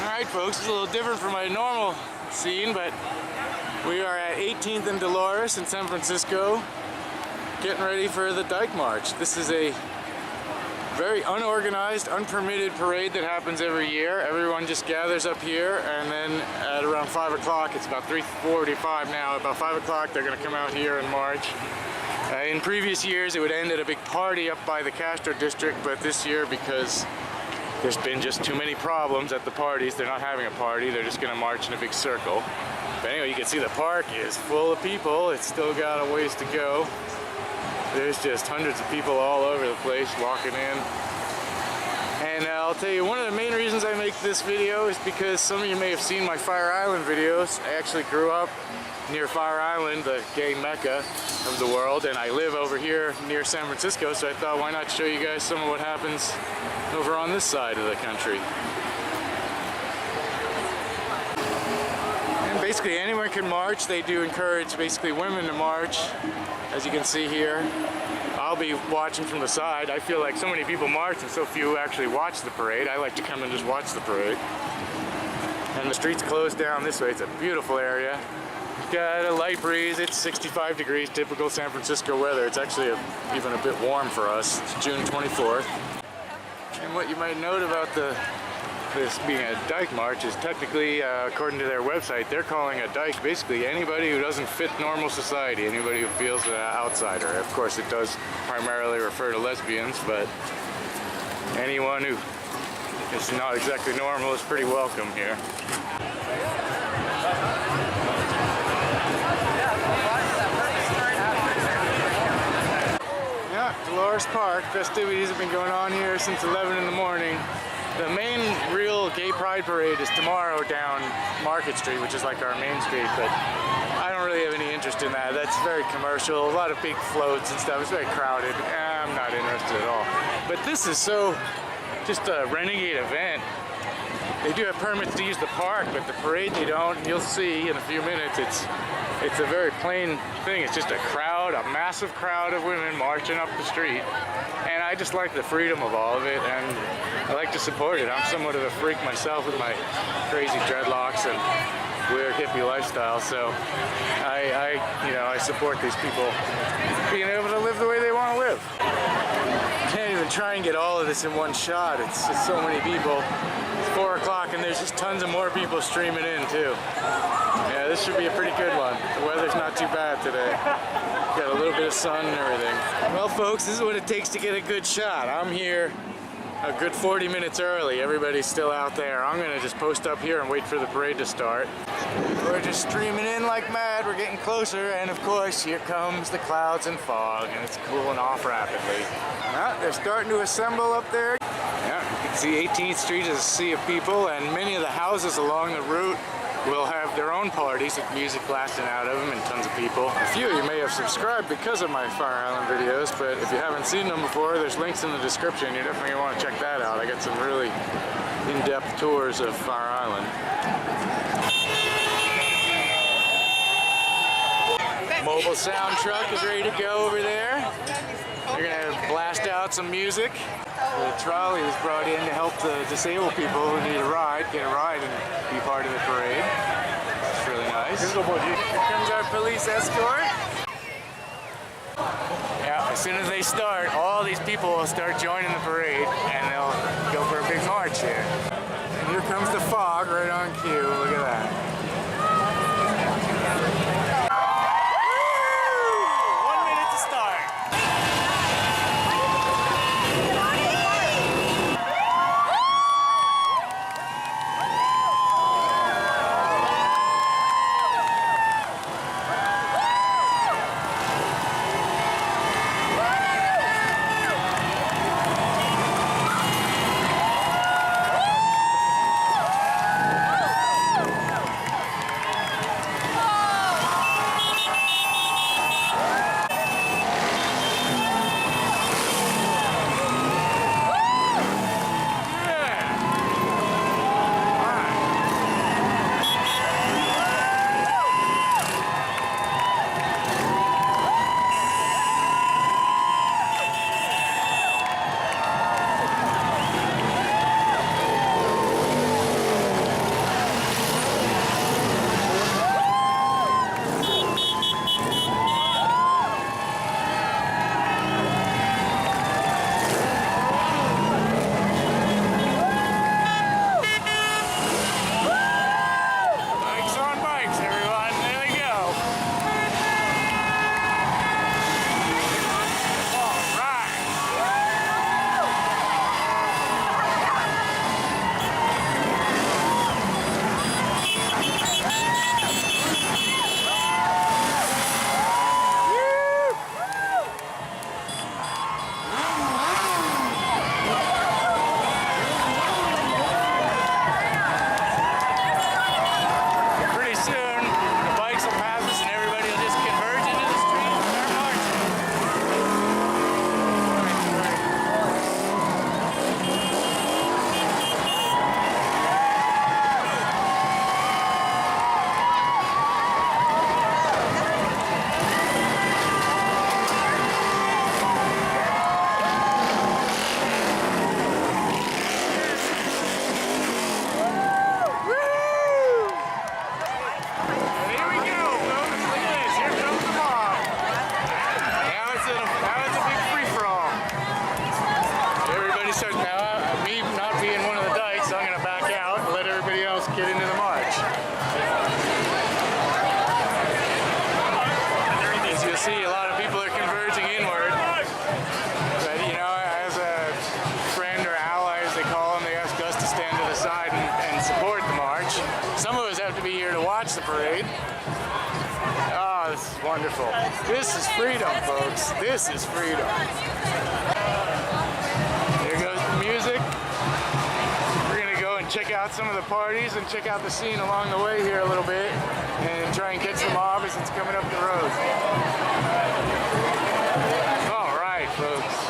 Alright folks, it's a little different from my normal scene, but we are at 18th and Dolores in San Francisco, getting ready for the Dyke March. This is a very unorganized, unpermitted parade that happens every year. Everyone just gathers up here, and then at around 5 o'clock, it's about 3:45 now, about 5 o'clock they're going to come out here and march. In previous years it would end at a big party up by the Castro district, but this year, because there's been just too many problems at the parties, they're not having a party, they're just going to march in a big circle. But anyway, you can see the park is full of people. It's still got a ways to go. There's just hundreds of people all over the place walking in. And I'll tell you, one of the main reasons I make this video is because some of you may have seen my Fire Island videos. I actually grew up near Fire Island, the gay mecca of the world, and I live over here near San Francisco, so I thought, why not show you guys some of what happens over on this side of the country. And basically anyone can march. They do encourage basically women to march, as you can see here. I'll be watching from the side. I feel like so many people march and so few actually watch the parade. I like to come and just watch the parade. And the street's closed down this way. It's a beautiful area. Got a light breeze. It's 65 degrees, typical San Francisco weather. It's actually even a bit warm for us. It's June 24th. And what you might note about this being a Dyke March is technically, according to their website, they're calling a dyke basically anybody who doesn't fit normal society, anybody who feels an outsider. Of course, it does primarily refer to lesbians, but anyone who is not exactly normal is pretty welcome here. Dolores Park festivities have been going on here since 11 in the morning. The main real gay pride parade is tomorrow down Market Street, which is like our main street, but I don't really have any interest in that. That's very commercial, a lot of big floats and stuff. It's very crowded. I'm not interested at all. But this is so just a renegade event. They do have permits to use the park, but the parade they don't. You'll see in a few minutes it's a very plain thing. It's just a crowd, a massive crowd of women marching up the street. And I just like the freedom of all of it, and I like to support it. I'm somewhat of a freak myself with my crazy dreadlocks and weird hippie lifestyle, so I support these people being able to live the way they want to live. Can't even try and get all of this in one shot. It's just so many people. It's 4 o'clock and there's just tons of more people streaming in too. Yeah, this should be a pretty good one. The weather's not too bad today. Got a little bit of sun and everything. Well folks, this is what it takes to get a good shot. I'm here a good 40 minutes early. Everybody's still out there. I'm gonna just post up here and wait for the parade to start. We're just streaming in like mad. We're getting closer, and of course here comes the clouds and fog, and it's cooling off rapidly. They're starting to assemble up there. Yeah, you can see 18th Street is a sea of people, and many of the houses along the route will have their own parties with music blasting out of them and tons of people. A few of you may have subscribed because of my Fire Island videos, but if you haven't seen them before, there's links in the description. You're definitely going to want to check that out. I got some really in-depth tours of Fire Island. Mobile sound truck is ready to go over there. They're going to blast out some music. The trolley was brought in to help the disabled people who need a ride, get a ride and be part of the parade. It's really nice. Here comes our police escort. Yeah, as soon as they start, all these people will start joining the parade and they'll go for a big march here. And here comes the fog right on cue. Look at that. and support the march. Some of us have to be here to watch the parade. Oh, this is wonderful. This is freedom, folks. This is freedom. Here goes the music. We're gonna go and check out some of the parties and check out the scene along the way here a little bit and try and catch the mob as it's coming up the road. All right, folks.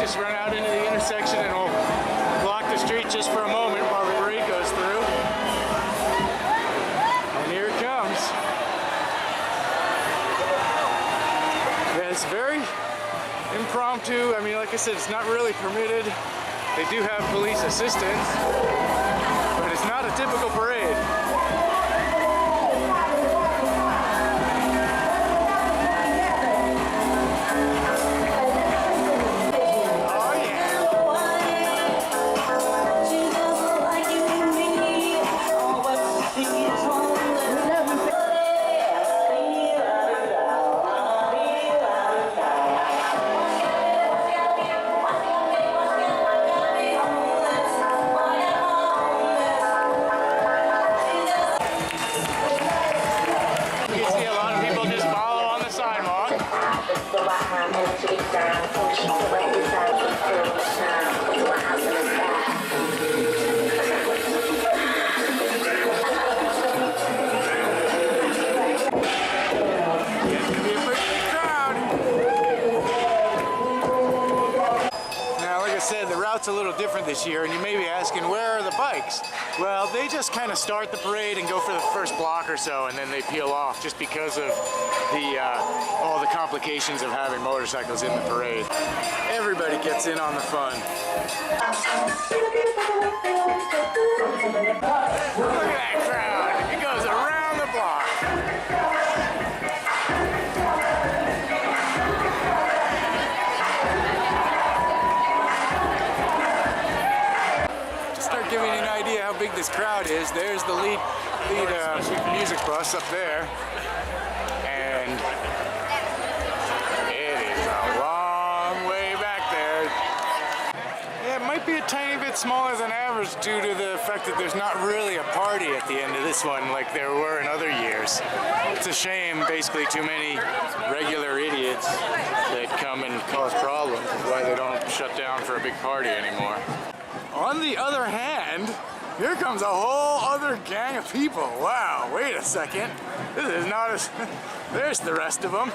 Just run out into the intersection and we'll block the street just for a moment while the parade goes through. And here it comes. Yeah, it's very impromptu. I mean, like I said, it's not really permitted. They do have police assistance, but it's not a typical parade. It's a little different this year, and you may be asking, where are the bikes? Well, they just kind of start the parade and go for the first block or so, and then they peel off just because of the all the complications of having motorcycles in the parade. Everybody gets in on the fun. Look at that crowd. It goes around the block. Giving you an idea how big this crowd is, there's the lead music bus up there, and it is a long way back there. Yeah, it might be a tiny bit smaller than average due to the fact that there's not really a party at the end of this one like there were in other years. It's a shame, basically too many regular idiots that come and cause problems is why they don't shut down for a big party anymore. On the other hand, here comes a whole other gang of people. Wow, wait a second. This is not as... There's the rest of them.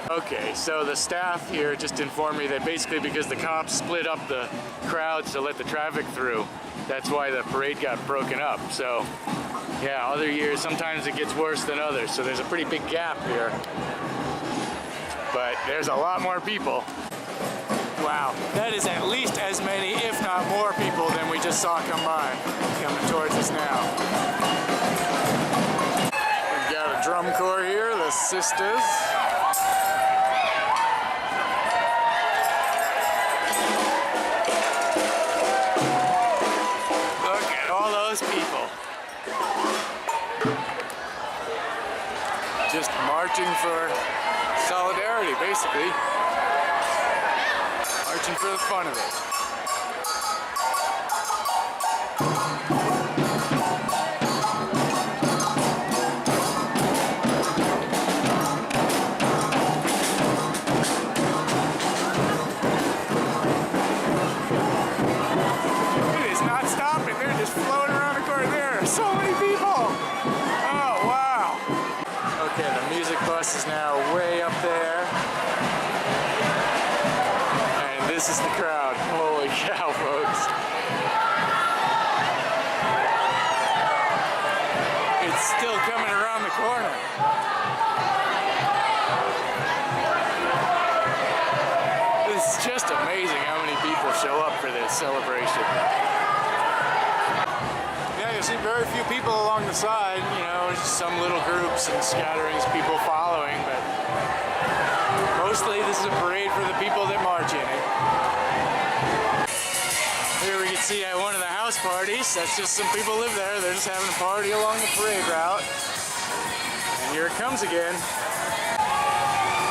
Okay, so the staff here just informed me that basically because the cops split up the crowds to let the traffic through, that's why the parade got broken up. So, yeah, other years, sometimes it gets worse than others. So there's a pretty big gap here. But there's a lot more people. Wow, that is at least as many, if not more people than we just saw come by, coming towards us now. We've got a drum corps here, the Sisters. Look at all those people. Just marching for solidarity, basically. Marching for the fun of it. It is not stopping. They're just floating around the corner. There are so many people. Oh, wow. Okay, the music bus is now way up there. This is the crowd. Holy cow, folks. It's still coming around the corner. It's just amazing how many people show up for this celebration. Yeah, you see very few people along the side, you know, just some little groups and scatterings, people following, but mostly this is a parade for the people that march in it. Here we can see one of the house house parties. That's just some people live there. They're just having a party along the parade route. And here it comes again.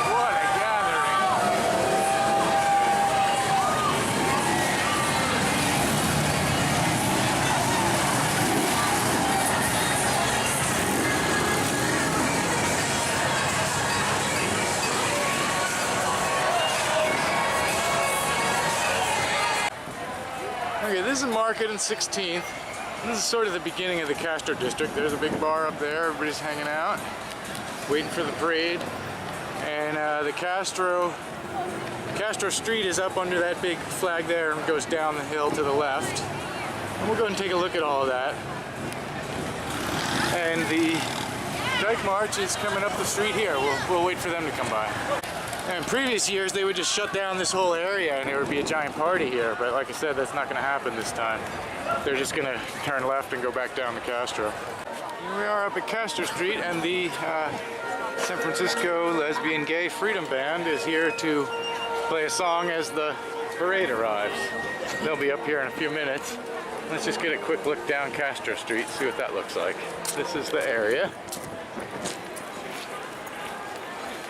What a gathering. Okay, this is Market and 16th. This is sort of the beginning of the Castro district. There's a big bar up there. Everybody's hanging out, waiting for the parade. And the Castro Street is up under that big flag there and goes down the hill to the left. And we'll go and take a look at all of that. And the Dyke March is coming up the street here. We'll wait for them to come by. And in previous years, they would just shut down this whole area and there would be a giant party here. But like I said, that's not going to happen this time. They're just going to turn left and go back down to Castro. Here we are up at Castro Street, and the San Francisco Lesbian Gay Freedom Band is here to play a song as the parade arrives. They'll be up here in a few minutes. Let's just get a quick look down Castro Street, see what that looks like. This is the area.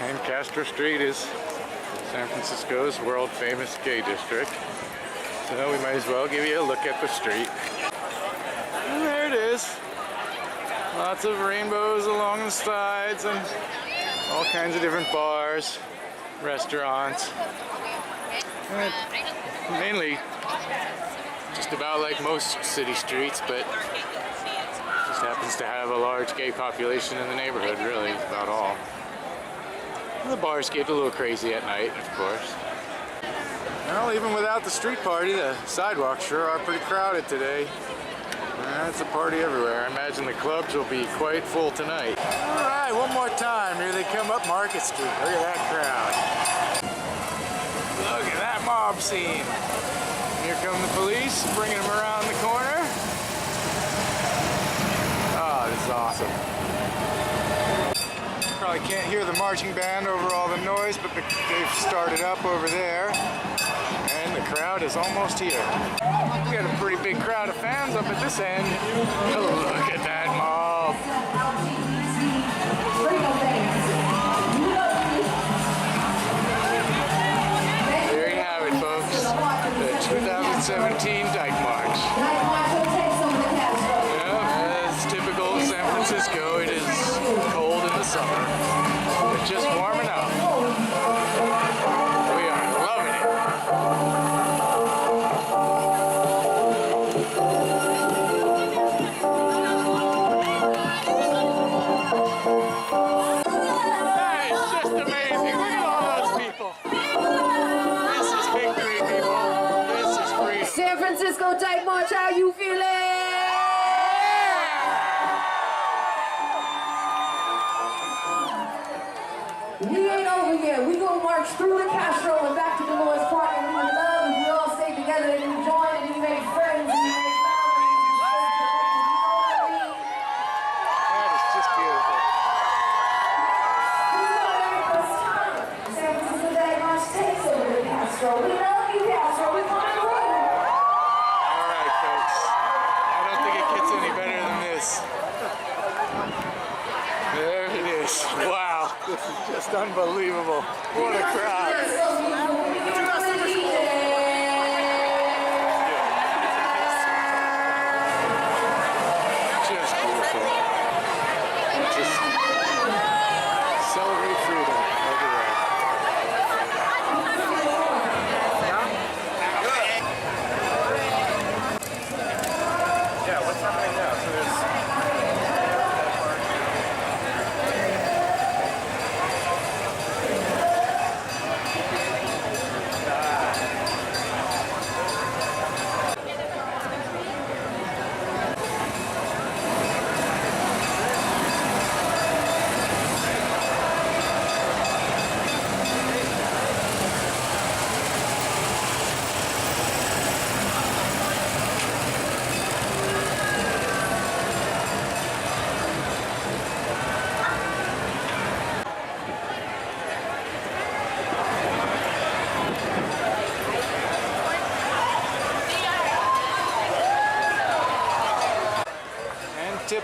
And Castro Street is San Francisco's world-famous gay district. So we might as well give you a look at the street. And there it is. Lots of rainbows along the sides and all kinds of different bars, restaurants. And mainly just about like most city streets, but just happens to have a large gay population in the neighborhood, really, is about all. The bars get a little crazy at night, of course. Well, even without the street party, the sidewalks sure are pretty crowded today. It's a party everywhere. I imagine the clubs will be quite full tonight. All right, one more time. Here they come up Market Street. Look at that crowd. Look at that mob scene. Here come the police, bringing them around the corner. Oh, this is awesome. Probably can't hear the marching band over all the noise, but they've started up over there, and the crowd is almost here. We got a pretty big crowd of fans up at this end. Oh, look at that mob. There you have it, folks. The 2017 Dyke March. Yeah, as typical of San Francisco, it is cold in the summer. It's just warm enough. We are loving it. That is just amazing. Look at all those people. This is victory, people. This is freedom. San Francisco Dyke March, how you feeling? We ain't over yet. We gonna march through the Castro and back to Dolores Park, and we would love if we all stay together and we join and we make friends and we make families. That is just beautiful. This is our very first time San Francisco Dyke March takes over the Castro. We love you, Castro. We coming through. All right, folks. I don't think it gets any better than this. There it is. Wow, this is just unbelievable. What a crowd. Just beautiful. Just celebrate freedom everywhere. Yeah, what's happening now? So there's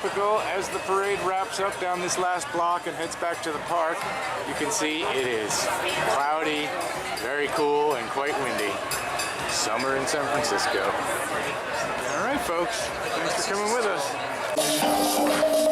typical, as the parade wraps up down this last block and heads back to the park, you can see it is cloudy, very cool, and quite windy. Summer in San Francisco. All right, folks, thanks for coming with us.